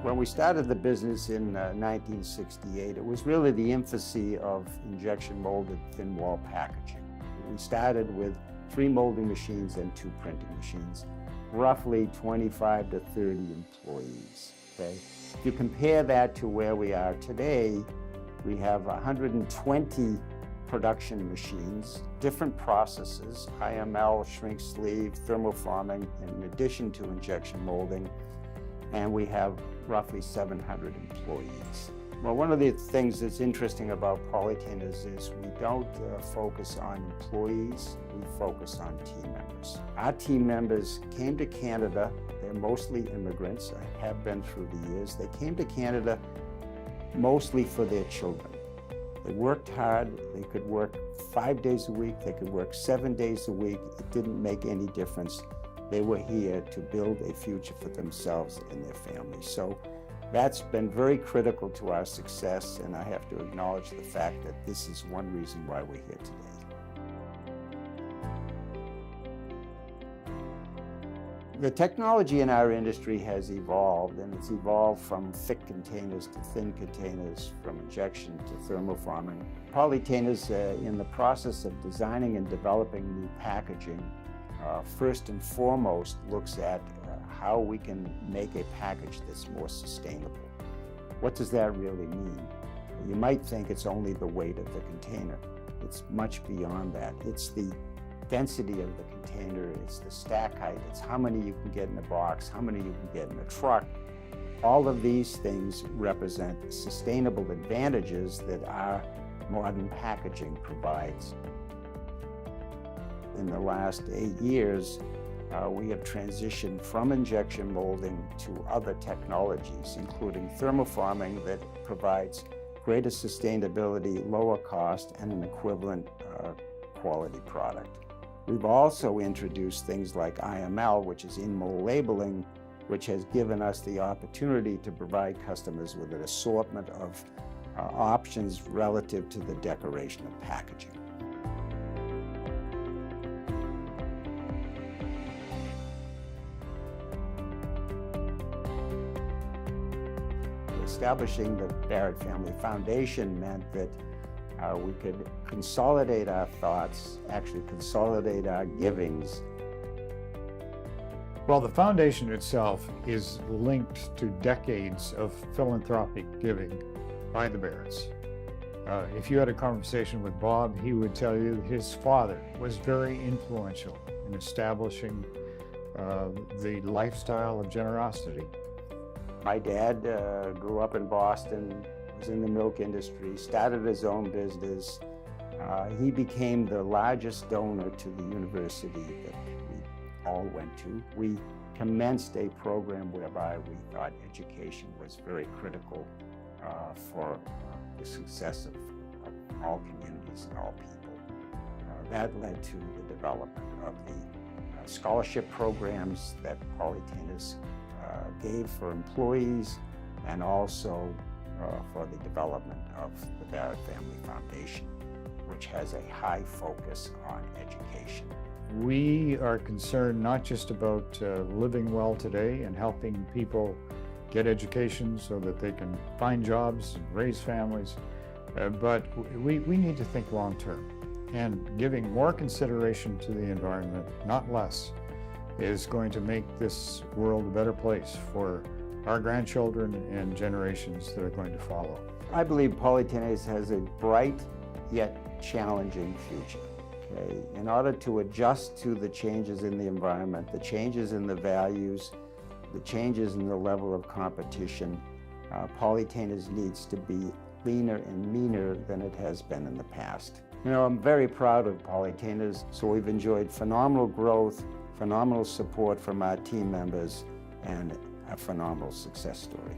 When we started the business in 1968, it was really the infancy of injection molded thin wall packaging. We started with 3 molding machines and 2 printing machines, roughly 25 to 30 employees. Okay? If you compare that to where we are today, we have 120 production machines, different processes, IML, shrink sleeve, thermoforming, in addition to injection molding, and we have roughly 700 employees. Well, one of the things that's interesting about Polytainers is we don't focus on employees, we focus on team members. Our team members came to Canada, they're mostly immigrants, have been through the years. They came to Canada mostly for their children. They worked hard, they could work 5 days a week, they could work 7 days a week, it didn't make any difference. They were here to build a future for themselves and their families. So that's been very critical to our success, and I have to acknowledge the fact that this is one reason why we're here today. The technology in our industry has evolved, and it's evolved from thick containers to thin containers, from injection to thermoforming. Polytainers, in the process of designing and developing new packaging, first and foremost looks at how we can make a package that's more sustainable. What does that really mean? You might think it's only the weight of the container. It's much beyond that. It's the density of the container, it's the stack height, it's how many you can get in a box, how many you can get in a truck. All of these things represent sustainable advantages that our modern packaging provides. In the last 8 years, we have transitioned from injection molding to other technologies, including thermoforming that provides greater sustainability, lower cost, and an equivalent quality product. We've also introduced things like IML, which is in-mold labeling, which has given us the opportunity to provide customers with an assortment of options relative to the decoration of packaging. Establishing the Barrett Family Foundation meant that we could consolidate our thoughts, actually consolidate our givings. Well, the foundation itself is linked to decades of philanthropic giving by the Barretts. If you had a conversation with Bob, he would tell you that his father was very influential in establishing the lifestyle of generosity. My dad grew up in Boston, was in the milk industry, started his own business. He became the largest donor to the university that we all went to. We commenced a program whereby we thought education was very critical for the success of all communities and all people. That led to the development of the scholarship programs that Polytainers gave for employees, and also for the development of the Barrett Family Foundation, which has a high focus on education. We are concerned not just about living well today and helping people get education so that they can find jobs and raise families, but we need to think long term, and giving more consideration to the environment, not less, is going to make this world a better place for our grandchildren and generations that are going to follow. I believe Polytainers has a bright yet challenging future. Okay? In order to adjust to the changes in the environment, the changes in the values, the changes in the level of competition, Polytainers needs to be leaner and meaner than it has been in the past. You know, I'm very proud of Polytainers, so we've enjoyed phenomenal growth, phenomenal support from our team members, and a phenomenal success story.